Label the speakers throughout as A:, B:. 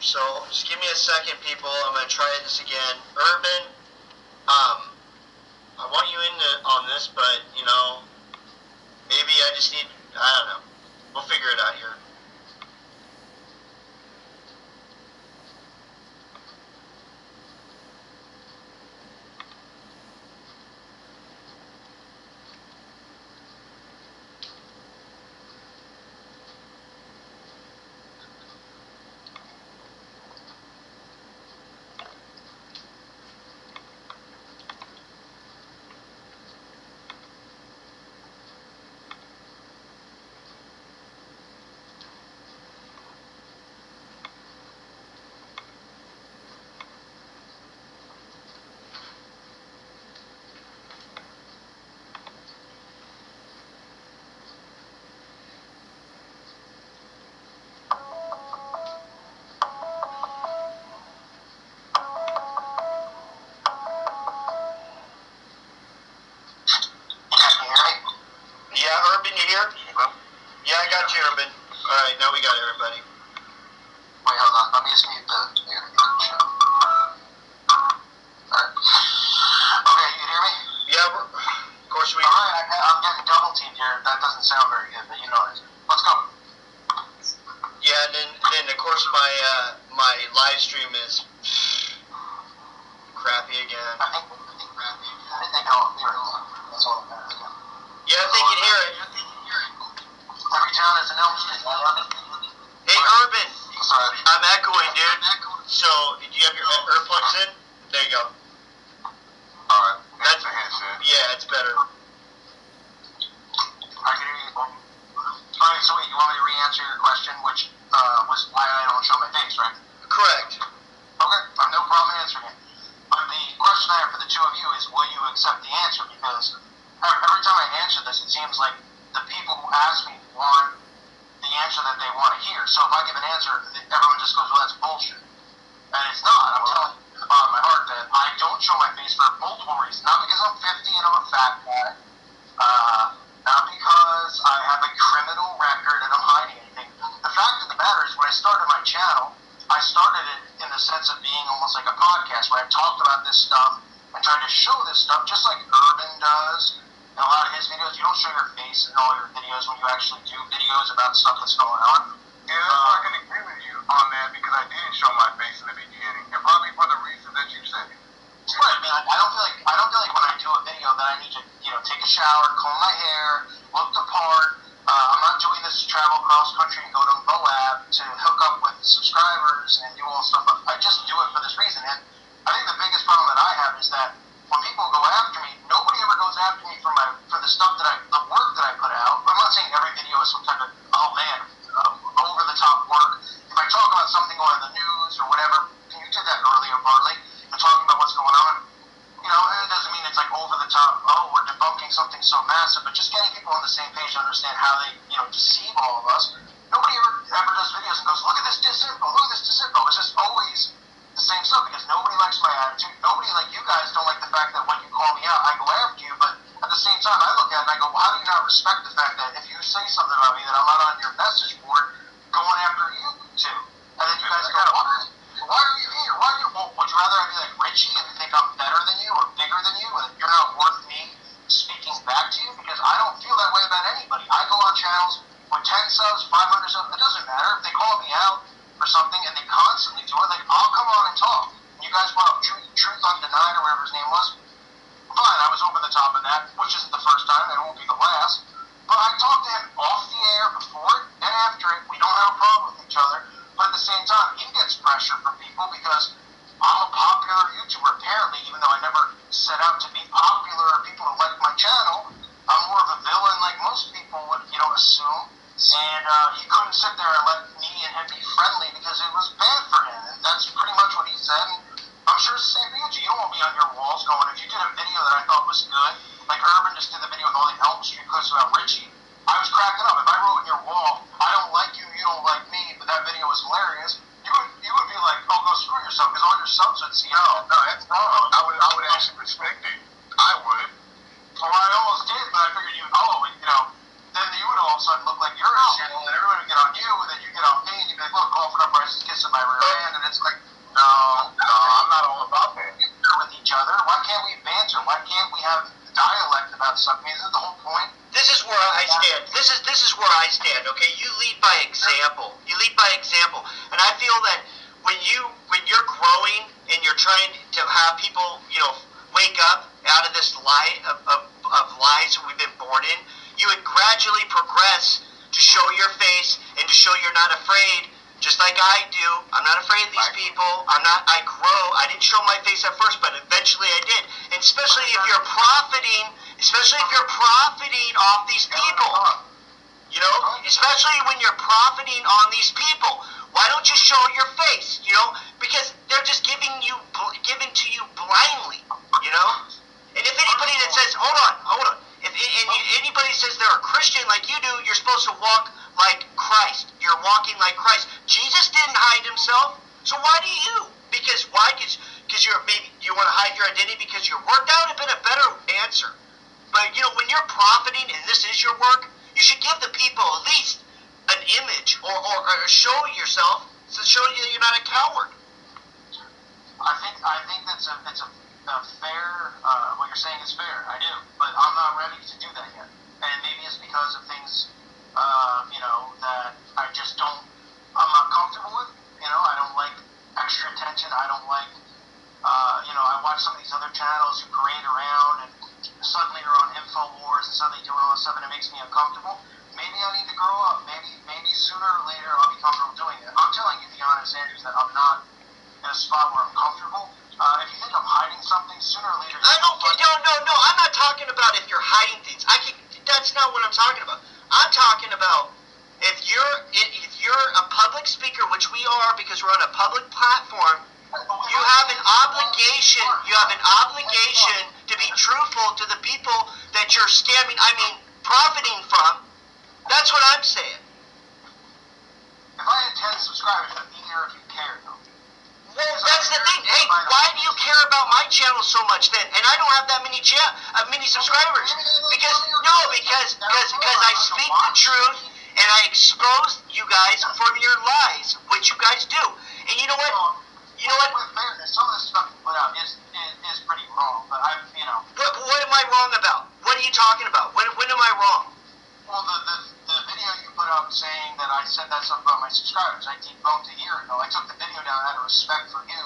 A: So just give me a second, people. I'm gonna try this again. Urban, I want you in on this, but maybe I just need. I don't know. We'll figure it out here. Urban, you here? Yeah, I got you, Urban. Alright, now we got everybody.
B: Wait, hold on. Let me just mute the show. Alright. Okay, you hear me?
A: Yeah, of course we...
B: Alright, I'm getting double teamed here. That doesn't sound very good, but you know it. Let's go.
A: Yeah, and then of course my live stream is crappy again.
B: I think I'll hear it. That's all that matters.
A: Yeah, I think you can hear it.
B: Every town has an Elm Street.
A: Hey, Urban.
B: Sorry.
A: I'm echoing, dude. So, did you have your earplugs in? There you go.
B: Alright.
A: That's
B: a headset.
A: Yeah, it's better.
B: I can hear you. Alright, so wait, you want me to re-answer your question, which was why I don't show my face, right?
A: Correct.
B: Okay, I have no problem answering it. But the question I have for the two of you is, will you accept the answer? Because every time I answer this, it seems like the people who ask me want the answer that they want to hear. So if I give an answer, everyone just goes, well, that's bullshit. And it's not. I'm telling you from the bottom of my heart that I don't show my face for multiple reasons. Not because I'm 50 and I'm a fat guy. Not because I have a criminal record and I'm hiding anything. The fact of the matter is, when I started my channel, I started it in the sense of being almost like a podcast where I talked about this stuff and tried to show this stuff just like Urban does. In a lot of his videos, you don't show your face in all your videos when you actually do videos about stuff that's going on.
C: Yeah, I can agree with you on that because I did show my face in the beginning, and probably for the reasons that you said.
B: Right, I mean, I don't feel like when I do a video that I need to, take a shower, comb my hair, look the part. I'm not doing this to travel cross country and go to Moab to hook up with subscribers and do all stuff. I just do it for this reason, and I think the biggest problem that I have is that when people go after me, nobody ever goes after me for the stuff the work that I put out. I'm not saying every video is some type of, over the top work. If I talk about something on the news or whatever, and you did that earlier, Bartley, and talking about what's going on, it doesn't mean it's like over the top, we're debunking something so massive, but just getting people on the same page to understand how they, deceive all of us. Nobody ever does videos and goes, look at this disinfo, look at this disinfo. It's just always the same stuff because nobody likes my attitude. Nobody, like you guys, don't like the fact that when you call me out, I go after you, but at the same time, I look at it and I go, well, how do you not respect the fact that if you say something about me that I'm not on your message board going after you too? And then you guys go, why are you here? Would you rather I be like Richie and think I'm better than you or bigger than you and you're not worth me speaking back to you? Because I don't feel that way about anybody. I go on channels with 10 subs, 500 subs, it doesn't matter. If they call me out for something and they constantly do it, like, I'll come on and talk. And you guys brought up Truth Undenied or whatever his name was. Fine, I was over the top of that, which isn't the first time and it won't be the last. But I talked to him off the air before it and after it. We don't have a problem with each other. But at the same time, he gets pressure from people because I'm a popular YouTuber, apparently, even though I never set out to be popular or people who like my channel. I'm more of a villain like most people would, assume. And he couldn't sit there and let me and him be friendly because it was bad for him. And that's pretty much what he said. And I'm sure it's the same for you. You don't want me on your walls going, if you did a video that I thought was good, like Urban just did the video with all the Elm Street clips about Richie, I was cracking up. If I wrote in your wall, I don't like you, you don't like me, but that video was hilarious, you would be like, oh, go screw yourself, because all your subs would see,
C: no, that's wrong. I would actually respect it. I would.
B: Well, I almost did, but I figured then you would all of a sudden look like you're out, and everybody would get on you, and then you get on me, and you'd be like, look, call for no prices, kissing my rear end, and have dialect about something. This is the whole point.
A: This is where I stand. This is where I stand. Okay, you lead by example. You lead by example, and I feel that when you're growing and you're trying to have people, wake up out of this lie of lies we've been born in, you would gradually progress to show your face and to show you're not afraid. Just like I do. I'm not afraid of these people. I grow. I didn't show my face at first, but eventually I did. And especially if you're profiting off these people. Especially when you're profiting on these people. Why don't you show your face? Because they're just given to you blindly, And if anybody that says, hold on. If anybody says they're a Christian like you do, you're supposed to walk like Christ. You're walking like Christ. Jesus didn't hide himself. So why do you? Because why? Because you want to hide your identity because you're worked. That would have been a better answer. But when you're profiting and this is your work, you should give the people at least an image or show yourself to show you that you're not a coward.
B: I think that's a fair. What you're saying is fair. I do, but I'm not ready to do that yet. And maybe it's because of things, that I just don't. I'm not comfortable with. I don't like extra attention. I don't like. I watch some of these other channels who parade around and suddenly are on InfoWars and suddenly doing all this stuff, and it makes me uncomfortable. Maybe I need to grow up. Maybe sooner or later I'll be comfortable doing it. I'm telling you the honest answer is that I'm not in a spot where I'm comfortable. If you think I'm hiding something, sooner or later.
A: No. I'm not talking about if you're hiding things. That's not what I'm talking about. I'm talking about if you're a public speaker, which we are because we're on a public platform. You have an obligation. You have an obligation to be truthful to the people that you're scamming. Profiting from. That's what I'm saying.
B: If I had 10 subscribers, I'd be here if you cared, though.
A: Well, that's the thing. Hey, why do you care about my channel so much then? And I don't have that many subscribers. Because I speak the truth and I expose you guys from your lies, which you guys do. And you know what?
B: With fairness, some of the stuff you put out is pretty wrong. But
A: What am I wrong about? What are you talking about? When am I wrong?
B: Well, the video you put up saying that I said that stuff about my subscribers, I debunked a year ago. I took the video down out of respect for you,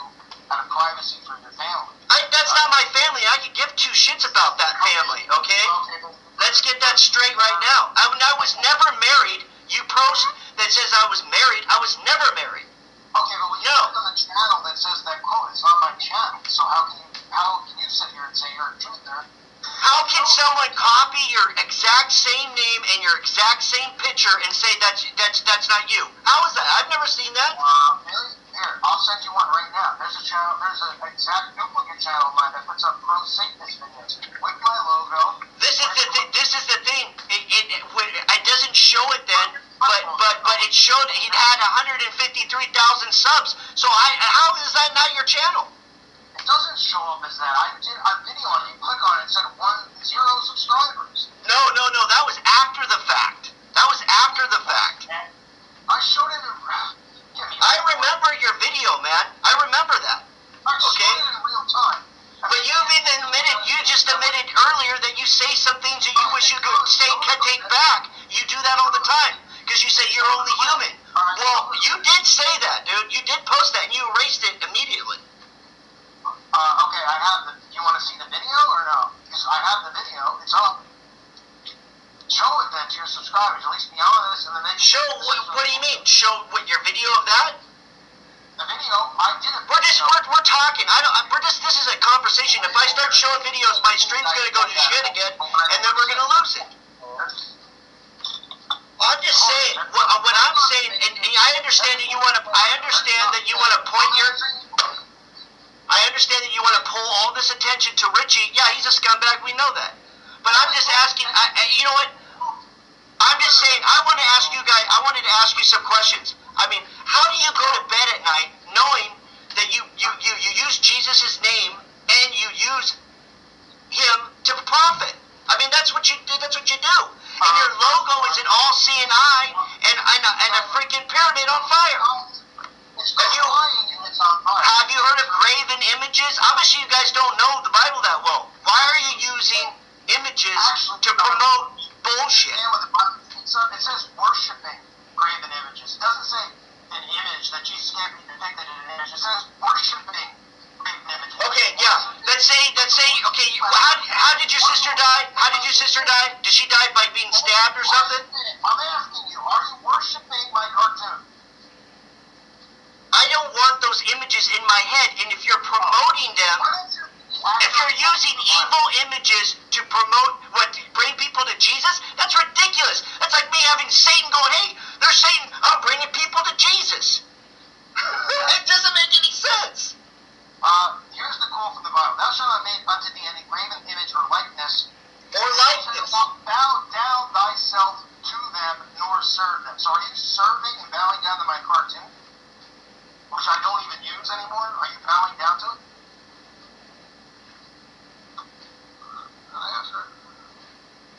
B: out of privacy for your family.
A: That's not my family. I could give two shits about that family, okay? Let's get that straight right now. I was never married. You post that says I was married. I was never married.
B: Okay, but when you click on the channel that says that quote, it's not my channel. So how can you sit here and say you're a truther?
A: How can someone copy your exact same name and your exact same picture and say that's not you? How is that? I've never seen that.
B: Here, I'll send you one right now. There's an exact duplicate channel of mine that puts up pro-Satanist videos with my logo.
A: This is the thing. It doesn't show it then, but it showed it had 153,000 subs. So how is that not your channel?
B: It doesn't show up as that. I did a video on it. You click on it, it said 0 subscribers.
A: No. That was after the fact.
B: I showed it in...
A: I remember your video, man. I remember that.
B: I showed it in real time.
A: But you just admitted earlier that you say some things that you wish you could take back. You do that all the time. Because you say you're only human. Well, you did say that, dude. You did post that, and you erased it immediately.
B: Okay, I have the... You want to see the video or no? Because I have the video. It's up. Show it then to your subscribers. At least be honest, and then they...
A: Show? What do you mean? Show your video of that?
B: The video, I did it.
A: We're talking. This is a conversation. If I start showing videos, my stream's going to go to shit again, and then we're going to lose it. I'm just saying, what I'm saying, and I understand that you want to, I understand that you want to pull all this attention to Richie. Yeah, he's a scumbag, we know that. But I'm just asking, you know what? I'm just saying, I wanted to ask you some questions. I mean, how do you go to bed at night knowing that you use Jesus' name and you use him to profit? I mean, that's what you do. And your logo is an all-seeing eye and a freaking pyramid on fire. Have you heard of graven images? Obviously, you guys don't know the Bible that well. Why are you using images to promote bullshit?
B: It says worshiping graven images. It doesn't say an image that Jesus can't be depicted in an image. It says worshiping graven images.
A: Okay, yeah. Let's say. Okay, how did your sister die? How did your sister die? Did she die by being stabbed or something?
B: I'm asking you, are you worshiping my cartoon?
A: I don't want those images in my head, and if you're promoting them, if you're using evil images to promote to bring people to Jesus, that's ridiculous. That's like me having Satan going, hey, there's Satan, I'm bringing people to Jesus. It doesn't make any sense.
B: Here's the quote from the Bible. Thou shalt not make unto thee any graven image or likeness.
A: Or likeness.
B: Not bow down thyself to them, nor serve them. So are you serving and bowing down to my cartoon? Which I don't even use anymore? Are you bowing down to it?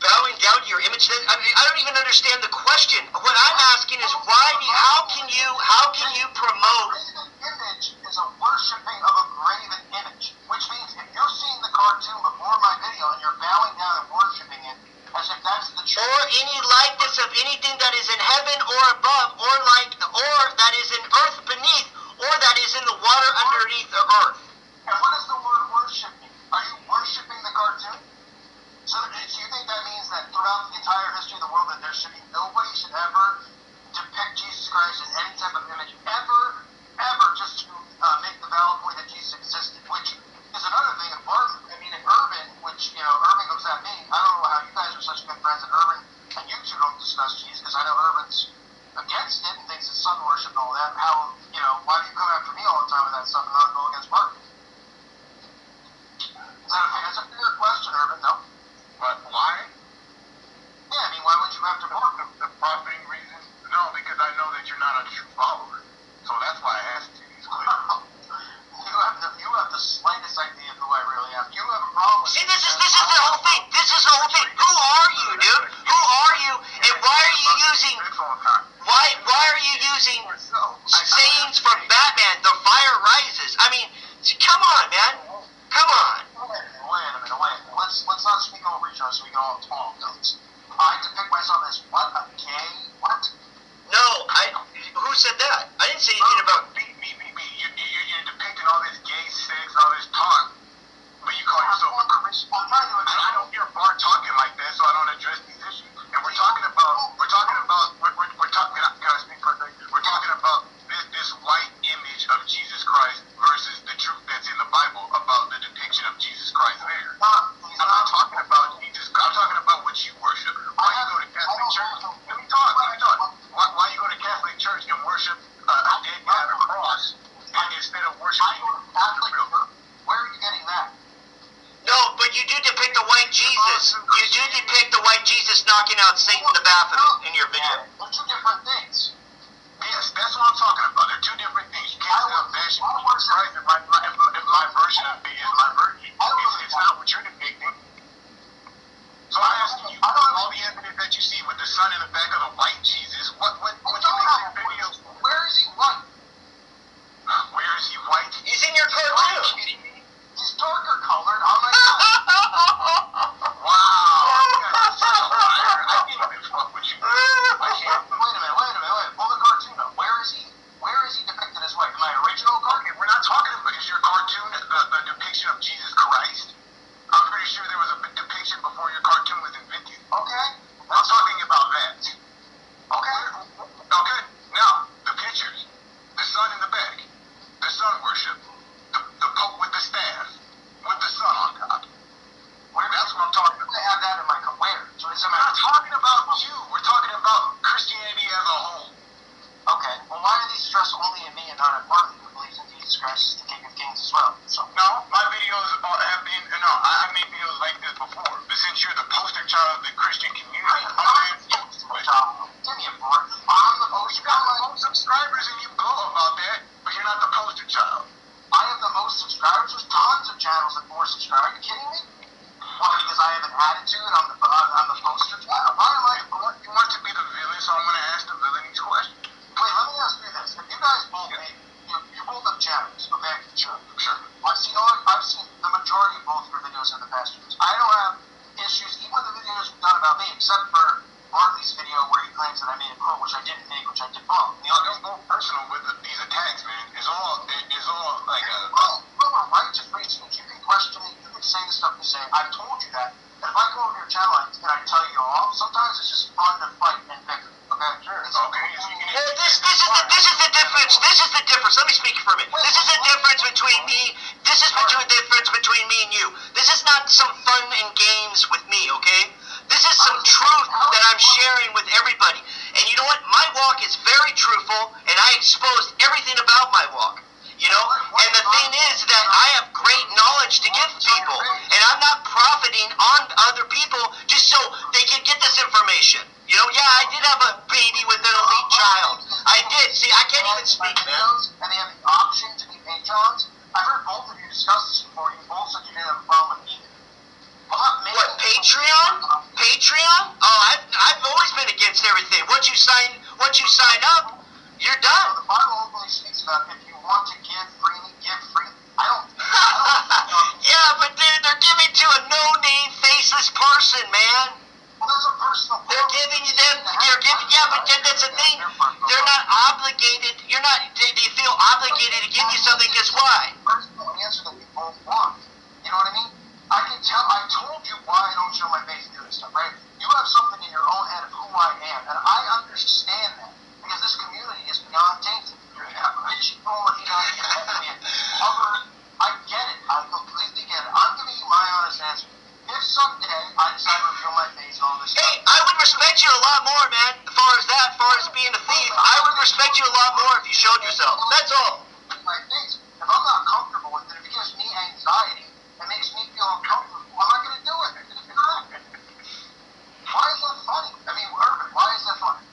A: Bowing down to your image? I mean, I don't even understand the question. What I'm asking is how can you promote?
B: A graven image is a worshiping of a graven image, which means if you're seeing the cartoon before my video and you're bowing down and worshiping it as if that's the truth.
A: Or any likeness of anything that is in heaven or above, or that is in earth beneath, or that is in the water underneath the earth.
B: And what does the word worship mean? Are you worshiping the cartoon? So do you think that means that throughout the entire history of the world that nobody should ever depict Jesus Christ in any type of image ever just to make the valid point that Jesus existed, which is another thing. In Urban, which, Urban goes at me, I don't know how you guys are such good friends, and Urban and you two don't discuss Jesus, because I know Urban's against it and thinks it's sun worship and all that. Why do you come after me all the time with that stuff and not go against Mark? That's a fair question, Urban, no?
C: But why?
B: Yeah, why would you have to Mark?
C: The profiting reason? No, because I know that you're not a true follower. So that's why I asked you these questions.
B: You have the slightest idea of who I really am. You have a problem with
A: See, this is the whole thing. This is the whole thing. Who are you, dude? Who are you? And why are you using sayings from Batman? The fire rises. I mean, come on, man. Come on.
B: Wait a minute. Let's not speak over each other so we can all talk. I depict myself as what? A gay? What?
A: No, who said that? I didn't say anything about.
C: You're depicting all this gay sex, all this talk, but you call yourself a Christian.
B: I'm trying to
C: I don't hear Bart talking like that, so I don't address these issues. And we're talking about, can I speak for a second? We're talking about this white image of Jesus Christ versus the truth that's in the Bible about the depiction of Jesus Christ there. I'm not talking about Jesus. I'm talking about what you worship. Why you go to Catholic church? Let me talk. Why you go to Catholic church and worship a dead guy on a cross instead of worshiping
B: Catholic. Where are you getting that?
A: No, but you do depict the white Jesus. You do depict the white Jesus knocking out Satan the Baphomet in your video.
B: They're two different things.
C: Yes, that's what I'm talking about. They're two different things. You can't stop bashing Jesus Christ if my version of it is my version. It's not what you're depicting. So I'm asking you, all the evidence that you see with the sun in the back of the white Jesus, what you make your videos?
B: Where is he white?
C: Where is he white?
A: He's in your
C: Are you
A: cartoon.
C: kidding me?
B: He's darker colored. I'm like,
C: Wow. You guys are such a liar. I can't even fuck with you. I can't.
B: Wait a minute. Pull the cartoon up. Where is he depicted as white? My original cartoon?
C: Okay, we're not talking about, is your cartoon the depiction of Jesus Christ? I'm pretty sure there was a depiction before your cartoon was invented.
B: Okay.
C: I'm talking about that.
B: Okay.
C: Okay, now, the pictures. The sun in the back. The sun worship. The Pope with the staff. With the sun on top. That's what I'm talking about.
B: I have that in my where? So
C: We're not talking about you. We're talking about Christianity as a whole.
B: Okay. Well, why do these stress only in me and not in Martin, who believes in Jesus Christ as the King of Kings as well? So.
C: No, my videos have been, I made videos like this before. But since you're the poster child of the Christian community, I'm going to ask you this question.
B: Give me a break. I'm the
C: You got the most subscribers and you blow about that, but you're not the poster child.
B: I have the most subscribers. There's tons of channels with more subscribers. Are you kidding me? What, because I have an attitude? I'm the poster child.
C: You want to be the villain, so I'm going to ask the villain these questions.
B: Wait, let me ask you this. If you guys both you both have channels, okay? Sure. I've seen the majority of both your videos in the past
A: This is the difference. This is the difference. Let me speak for a minute. This is the difference between me. This is the difference between me and you. This is not some fun and games with me, okay? This is some truth that I'm sharing with everybody. And you know what? My walk is very truthful, and I exposed everything about my walk. You know? And the thing is that I have great knowledge to give people. And I'm not profiting on other people just so they can get this information. You know, yeah, I did have a baby with an elite child. I did. See, I can't even speak, man.
B: And they have the option to be patrons. I've heard both of you discuss this before. You both said you didn't have a problem with either.
A: What, Patreon? Patreon? Oh, I've always been against everything. Once you sign up, you're done.
B: The Bible openly speaks about if you want to give freely, give freely. I don't.
A: Yeah, but dude, they're giving to a no-name, faceless person, man.
B: Well, that's a personal.
A: They're giving you them. They're giving. Yeah, but that's the thing. They're not obligated. You're not. They feel obligated to give you something. Guess why?
B: Personal answer that we both want. You know what I mean? I can tell. I told you why I don't show my face and do this stuff, right? You have something in your own head of who I am, and I understand that because this community is beyond tainted. Rich people, I get it. I completely get it. I'm giving you my honest answer. If someday I decide to reveal my face and all this stuff,
A: Hey, I would respect you a lot more, man. As far as that, as far as being a thief, I would respect you a lot more if you showed yourself. That's all.
B: my face, if I'm not comfortable with it, if it gives me anxiety, it makes me feel uncomfortable, I'm not going to do it. Why is that funny? I mean, Urban, why is that funny?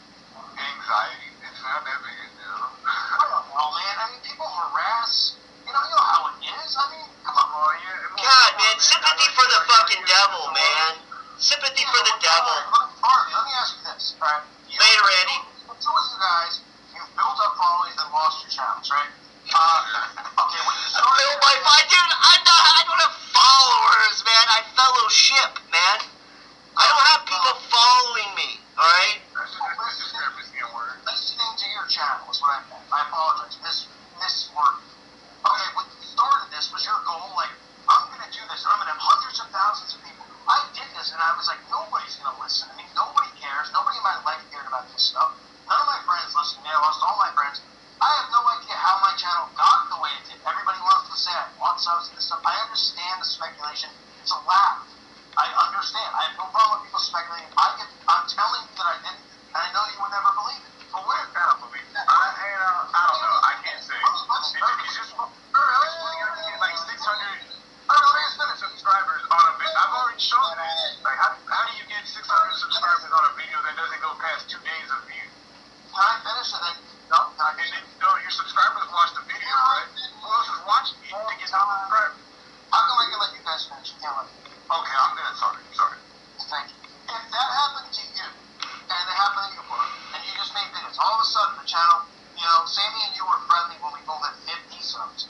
C: Anxiety. It's not that big a deal.
B: I don't know, man. I mean, people harass. You know how it is. I mean, come on.
C: Oh, yeah.
A: God, man, sympathy for the fucking devil, man. Sympathy for the devil.
B: Harvey, let me ask you this, right?
A: Later, Andy.
B: The two of you guys, you've built up followings and lost your channels, right? Okay, when you started...
A: I don't have followers, man. I fellowship, man. I don't have people following me, alright?
B: Listening to your channel is what I meant. I apologize. Misword. Okay, when you started this, was your goal, like, I'm going to do this, and I'm going to have hundreds of thousands of people. I did this, and I was like, nobody's going to listen. I mean, nobody cares. Nobody in my life cared about this stuff. None of my friends listened. I lost all my friends. I have no idea how my channel got the way it did. Everybody wants to say I want subs and this stuff. I understand the speculation. It's a laugh. I understand. I have no problem with people speculating. I'm telling you that I didn't, and I know you would never believe it.
C: But what if I don't believe it? I don't know. I can't say. It's just like 600 subscribers on a video. I've already shown this. Like, how do you get 600 subscribers on a video that doesn't go past 2 days of view?
B: Can I finish and then no?
C: And then, your subscribers watch the video, right? Who else is watching it to get subscribers?
B: How come I can let you guys finish? You can't let me.
C: Okay, I'm gonna. Sorry.
B: Thank you. If that happened to you, and it happened to you, and you just made videos, all of a sudden the channel, Sammy and you were friendly when we both had 50 subs.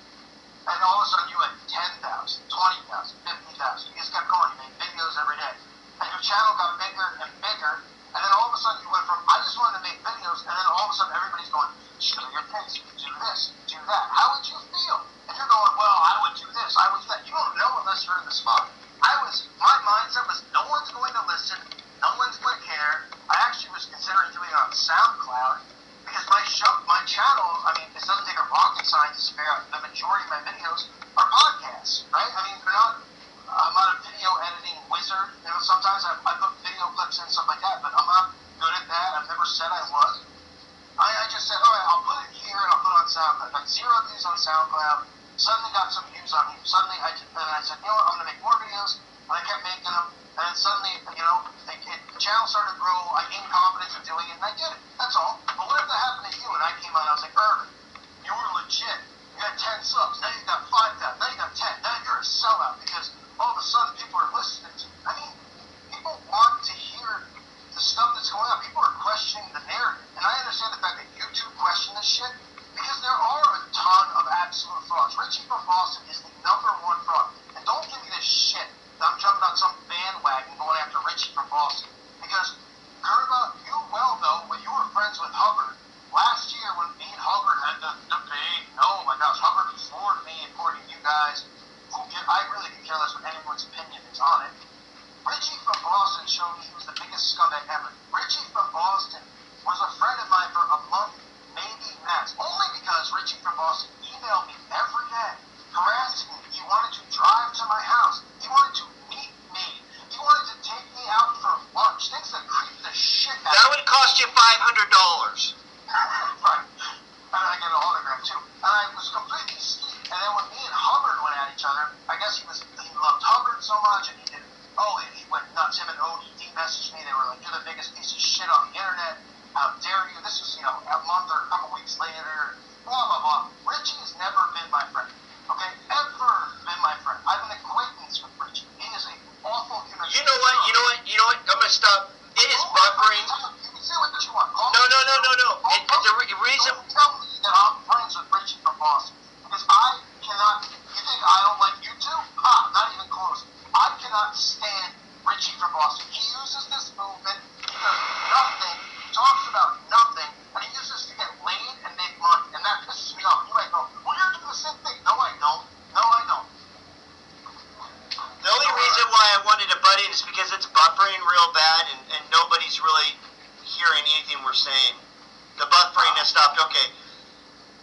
B: And all of a sudden you had 10,000, 20,000, 50,000. You just kept going. You made videos every day. And your channel got bigger and bigger. And then all of a sudden you went from, I just wanted to make videos, and then all of a sudden everybody's going, show your face, do this, do that. How would you feel? And you're going, well, I would do this, I would do that. You don't know unless you're in the spot. My mindset was, no one's going to listen, no one's going to care. I actually was considering doing it on SoundCloud, because my channel, I mean, it doesn't take a rocket scientist to figure out the majority of my videos are podcasts, right? I mean, I'm not a video editing wizard. Sometimes I put video clips in, stuff like that, but I'm not good at that. I've never said I was. I just said, all right, I'll put it here and I'll put it on SoundCloud. Got 0 views on SoundCloud. Suddenly got some views on YouTube. Suddenly I said, you know what, I'm going to make more videos. And I kept making them. And then suddenly, the channel started to grow. I gained confidence in doing it, and I did it. That's all. But what if that happened to you and I came out and I was like, Urban, you were legit. You had 10 subs. Now you got 5,000. Now you got 10. Now you're a sellout because all of a sudden people are listening to you. I mean, people want to hear the stuff that's going on. People are questioning the narrative. And I understand the fact that YouTube question this shit because there are a ton of absolute frauds. Richie from Boston is the #1 fraud. And don't give me this shit that I'm jumping on some bandwagon going after Richie from Boston. Because, Gerba, you well know, when you were friends with Hubbard, last year when me and Hubbard had the debate, oh my gosh, Hubbard floored me according to you guys. I really could care less what anyone's opinion is on it. Richie from Boston showed me he was the biggest scumbag ever. Richie from Boston was a friend of mine for a month, maybe max. and I was completely skeeved. And then when me and Hubbard went at each other, I guess he loved Hubbard so much, and he went nuts. Him and ODD messaged me. They were like, "You're the biggest piece of shit on the internet. How dare you?" This was, a month or a couple weeks later. Blah blah blah. Richie has never been my friend. Okay, ever been my friend. I'm an acquaintance with Richie. He is an awful human.
A: You know what? I'm gonna stop. It is buffering.
B: You can say what you want.
A: No. The reason.
B: Don't tell me that I'm friends with Richie from Boston, because I cannot. You think I don't like you two? Not even close. I cannot stand Richie from Boston. He uses this movement. He does nothing. He talks about nothing, and he uses to get laid and make money, and that pisses me off. You might go, "Well, you're doing the same thing." No, I don't.
A: The only reason why I wanted to butt in is because it's buffering real bad, and nobody's really hearing anything we're saying. The buffering has stopped. Okay.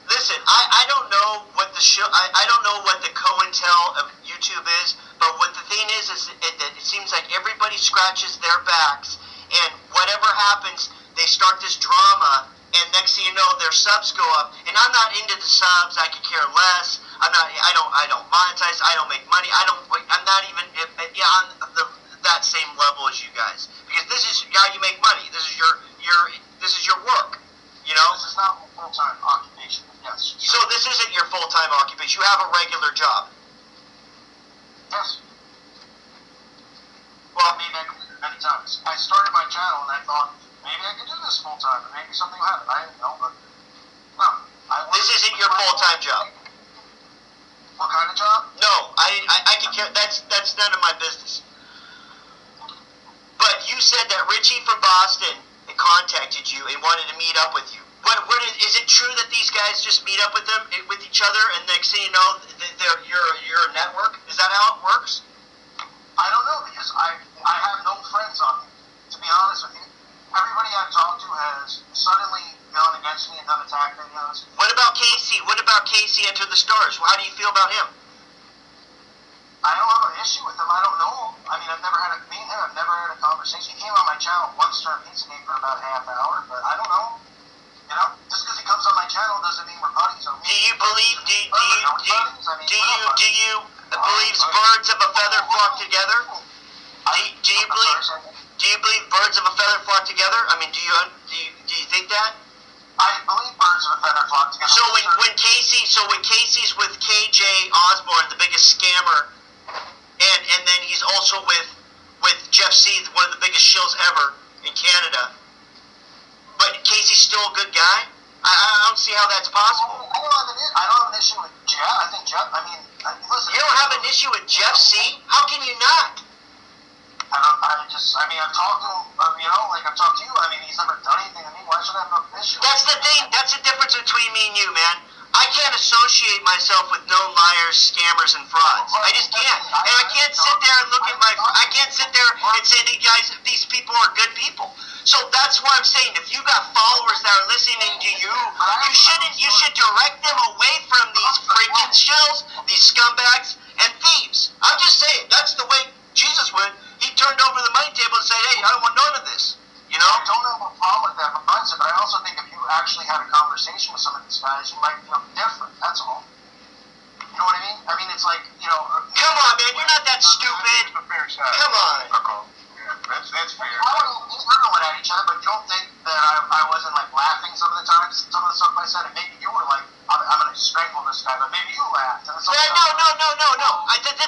A: Listen, I don't know what the show. I don't know what the COINTEL of YouTube is, but what the thing is that it seems like everybody scratches their backs, and whatever happens, they start this drama, and next thing you know, their subs go up. And I'm not into the subs. I could care less. I don't monetize. I don't make money. I'm not even on that same level as you guys, because this is how you make money. This is your work.
B: This is not my full-time occupation. Yes.
A: So this isn't your full-time occupation. You have a regular job.
B: Yes.
A: Well,
B: many times. I started my channel and I thought maybe I could do this full-time, and maybe something will happen. I didn't know, but no.
A: This isn't your full-time job.
B: What kind of job?
A: No, I can care. That's none of my business. But you said that Richie from Boston contacted you and wanted to meet up with you. What is it true that these guys just meet up with each other, and next thing you know, you're a network? Is that how it works?
B: I don't know, because I have no friends on here. To be honest with you, everybody I've talked to has suddenly gone against me and done attack videos.
A: What about Casey? What about Casey Enter the Stars? How do you feel about him?
B: I don't have an issue with him. I don't know him. I mean, I've never had a conversation. He came on my channel once during pizza game for about a half hour, but I don't know. Just because he comes on my channel doesn't mean we're buddies. Do you believe
A: birds of a feather flock together? Do you believe birds of a feather flock together? I mean, do you think that?
B: I believe birds of a feather flock together.
A: So when Casey's with KJ Osborne, the biggest scammer, and then he's also with Jeff C, one of the biggest shills ever in Canada, but Casey's still a good guy? I don't see how that's possible.
B: I don't have an issue with Jeff. I think Jeff, listen.
A: You don't have an issue with Jeff C? How can you not?
B: I've talked to him, I've talked to you. I mean, he's never done anything to me. Why should I have an issue?
A: That's the thing. That's the difference between me and you, man. I can't associate myself with known liars, scammers, and frauds. I just can't. And I can't sit there and I can't sit there and say, these people are good people. So that's why I'm saying, if you got followers that are listening to you, you should direct them away from these freaking shills, these scumbags, and thieves. I'm just saying, that's the way Jesus went. He turned over the money table and said, "Hey, I don't want none of this."
B: I don't have a problem with that mindset, but I also think if you actually had a conversation with some of these guys, you might feel different. That's all. You know what I mean? I mean, it's like,
A: Come on, man, you're not that stupid. Come on.
C: That's fair.
B: We're going at each other, but you don't think that I wasn't laughing some of the times, some of the stuff I said, and maybe you were like, I'm going to strangle this guy, but maybe you laughed. And
A: No.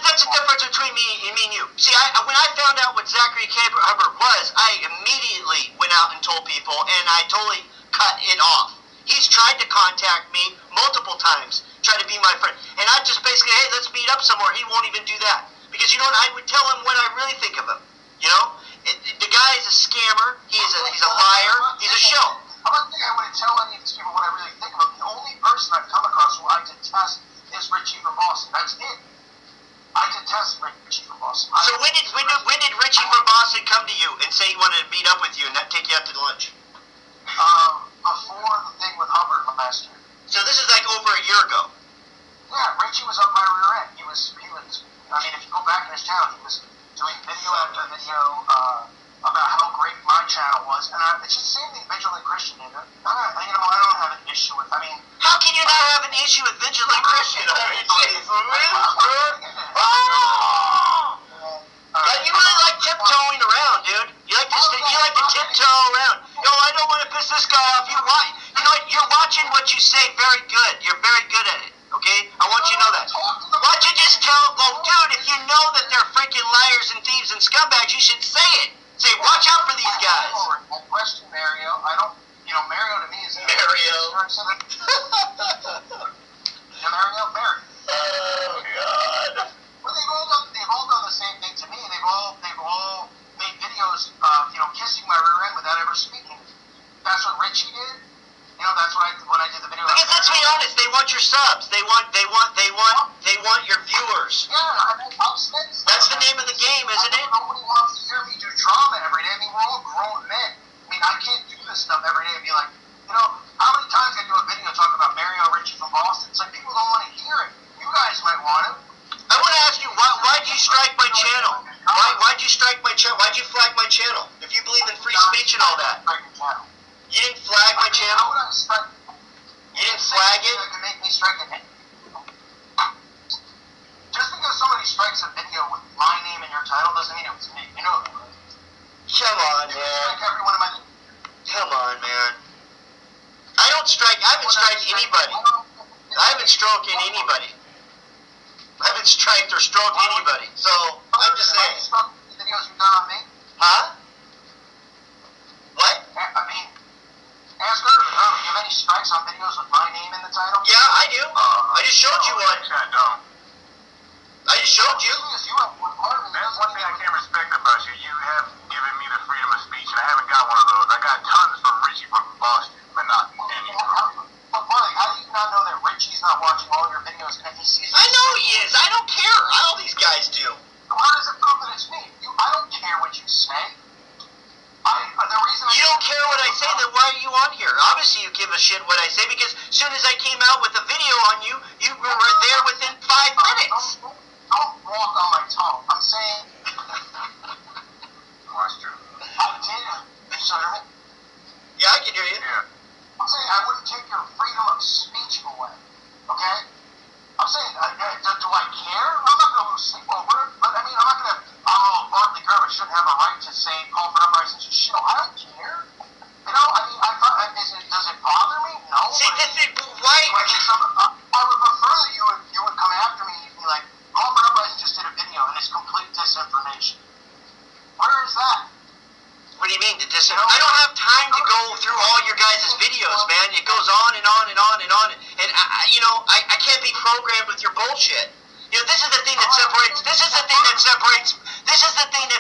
A: That's the difference between me and you. See, when I found out what Zachary Hubbard was, I immediately went out and told people, and I totally cut it off. He's tried to contact me multiple times, try to be my friend, and I just basically, hey, let's meet up somewhere. He won't even do that, because I would tell him what I really think of him. The guy is a scammer. He's a liar. He's a show.
B: I don't think I would tell any of these people what I really think of him. The only person I've come across who I detest is Richie from Boston. That's it. I detest Richie from Boston.
A: So when did Richie from Boston come to you and say he wanted to meet up with you and not take you out to lunch?
B: Before the thing with Hubbard last year.
A: So this is like over a year ago.
B: Yeah, Richie was up my rear end. If you go back in his channel, he was doing video after video. about how great my channel was, and it's just the same thing Vigilant Christian did. I don't have an issue with. I mean,
A: how can you not have an issue with Vigilant Christian? I mean, jeez, you really like tiptoeing around, dude. You like to tiptoe around. Yo, I don't want to piss this guy off. You know what? You're watching what you say very good. You're very good at it. Okay? I want you to know that. Why don't you just dude, if you know that they're freaking liars and thieves and scumbags, you should say it. Say, watch out for these guys.
B: I question Mario. I don't, Mario to me is
A: Mario.
B: Mario.
A: Oh God.
B: Well, they've all done the same thing to me. They've all made videos, kissing my rear end without ever speaking. That's what Richie did. That's when I did the video.
A: Because let's be honest, they want your subs. They want your viewers.
B: Yeah, I'll spend.
A: That's the name of the game, isn't it?
B: Nobody wants to hear me do drama every day. I mean, we're all grown men. I mean, I can't do this stuff every day and be like, how many times I do a video talking about Mario Richie from Boston? It's like people don't want to hear it. You guys might want it.
A: I want to ask you, why'd you strike my channel? Why'd you strike my channel? Why'd you flag my channel? If you believe in free speech and all that. You didn't flag my channel? You didn't flag it?
B: You can make me strike it. Just because somebody strikes a video with my name in your title doesn't mean it was me. You know that, right?
A: Come on, man.
B: Strike every one of my...
A: Come on, man. I haven't stroked anybody. I haven't stroked anybody. I haven't striked or stroked anybody. So, I'm just saying.
B: The videos you've done on me?
A: Huh? What?
B: I mean, ask her. Do you have any strikes on videos with my name in the title?
A: Yeah, I do. I just showed you one. I just showed you.
C: That's one thing I can't respect about you. You have given me the freedom of speech, and I haven't got one of those. I got tons from Richie from Boston, but not any.
B: But Marley, how do you not know that Richie's not watching all your videos, and if he sees
A: I know he is. I don't care. All these guys do.
B: How does it prove that it's me? I don't care what you say.
A: You don't care what I say, then why are you on here? Obviously you give a shit what I say, because as soon as I came out with a video on you, you were there within 5 minutes.
B: Don't walk on my tongue. I'm saying...
C: That's true.
B: I did, sir.
A: Yeah, I can hear you.
C: Yeah.
B: I'm saying I wouldn't take your freedom of speech away. Okay? I'm saying, do I care? I'm not going to lose sleep over it. But, I mean, I'm not going to... Bartley Gerber shouldn't have a right to say, call for uprising. Shit, I don't care. Does it bother me? No.
A: See, why?
B: I would prefer that you would come after me and be like, call for uprising just did a video and it's complete disinformation. Where is that?
A: What do you mean? I don't have time to go through all your guys' videos, man. It goes on and on and on and on. And, I can't be programmed with your bullshit. This is the thing that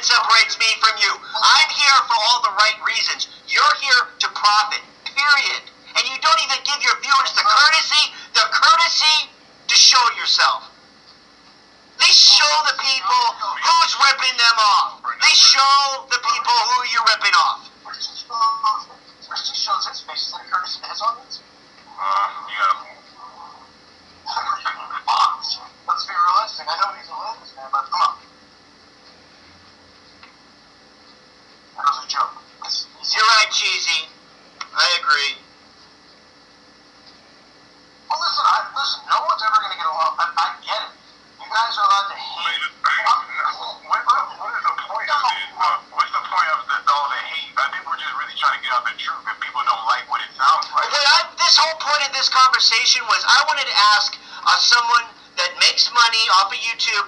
A: separates me from you. I'm here for all the right reasons. You're here to profit, period. And you don't even give your viewers the courtesy to show yourself. They show the people who's ripping them off. They show the people who you're ripping off.
B: Christy shows his face. Is that a courtesy to his audience?
C: Yeah.
B: Let's be realistic. I know he's a religious man, but come on. That was a joke.
A: You're right, Cheesy. I agree.
B: Well, listen. No one's ever going to get along. I get it. You guys are allowed to hate.
C: What's the point of this? What's the point of all the hate? I think we're just really trying to get out the truth, and people don't like what it sounds like.
A: This whole point of this conversation was I wanted to ask someone that makes money off of YouTube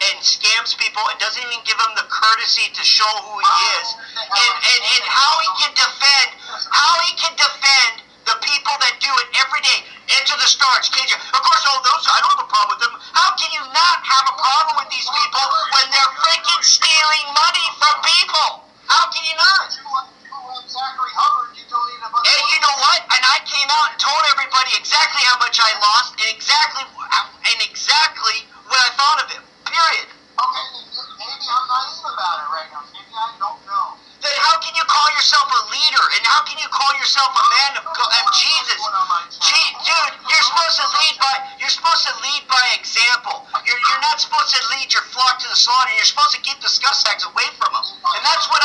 A: and scams people and doesn't even give them the courtesy to show who he is, and how he can defend the people that do it every day. Enter the stars, can't you? Of course, all those, I don't have a problem with them. How can you not have a problem with these people when they're freaking stealing money from people? How can you not? And you know what? And I came out and told everybody exactly how much I lost and exactly what I thought of him. Period.
B: Okay, maybe I'm naive about it right now. Maybe I don't know.
A: Then how can you call yourself a leader? And how can you call yourself a man of Jesus? Dude, you're supposed to lead by example. You're not supposed to lead your flock to the slaughter. You're supposed to keep the scumbags away from them. And that's what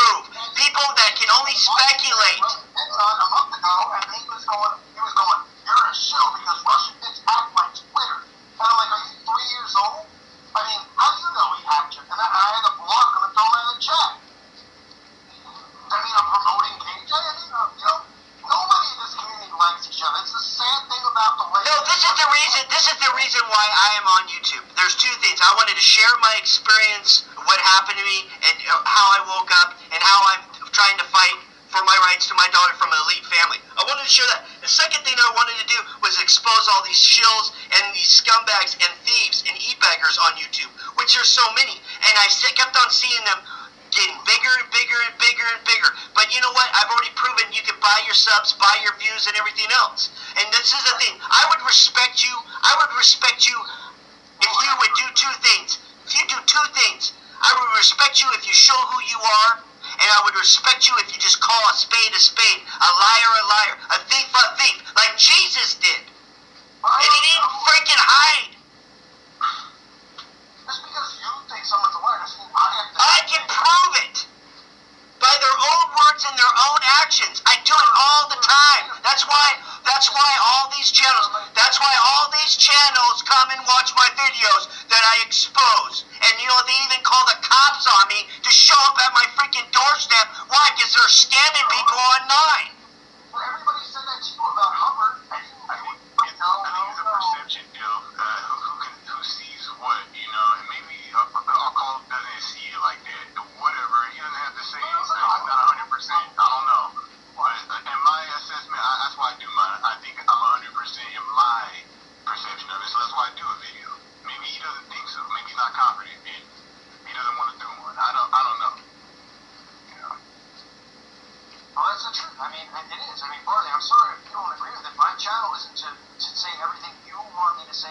A: prove. People that can only speculate.
B: A month ago, and he was going, you're a shill because Russian bits hacked my Twitter. And I'm like, are you 3 years old? I mean, how do you know he hacked you? And I had to block him and throw him in the chat. I mean, I'm promoting KJ. I mean, nobody in this community likes each other. It's the sad thing about the way.
A: No, this is the reason why I am on YouTube. There's two things. I wanted to share my experience, what happened to me, and how I woke up, and how I'm trying to fight for my rights to my daughter from an elite family. I wanted to share that. The second thing I wanted to do was expose all these shills and these scumbags and thieves and e-beggars on YouTube, which are so many. And I kept on seeing them getting bigger and bigger and bigger and bigger. But you know what? I've already proven you can buy your subs, buy your views, and everything else. And this is the thing. I would respect you if you would do two things. If you do two things, I would respect you if you show who you are, and I would respect you if you just call a spade, a liar, a thief, like Jesus did. And he didn't freaking hide.
B: Just because you think someone's a liar doesn't mean
A: I can prove it. By their own words and their own actions. I do it all the time. That's why all these channels come and watch my videos that I expose. And they even call the cops on me to show up at my freaking doorstep. Why? Because they're scamming people online.
B: Well, everybody said that to you about Hubbard.
C: I think it's a perception deal. Who sees what, and maybe alcohol doesn't see it like that. Whatever, he doesn't have to say it. It's not 100%. I don't know. But in my assessment, that's why I do mine. I think I'm 100% in my perception of it, so that's why I do a video. Maybe he doesn't think so. Maybe he's not confident, and he doesn't want to do one. I don't know.
B: Well, that's the truth. I mean, it is. I mean, Barley, I'm sorry if you don't agree with it. My channel isn't to say everything you want me to say.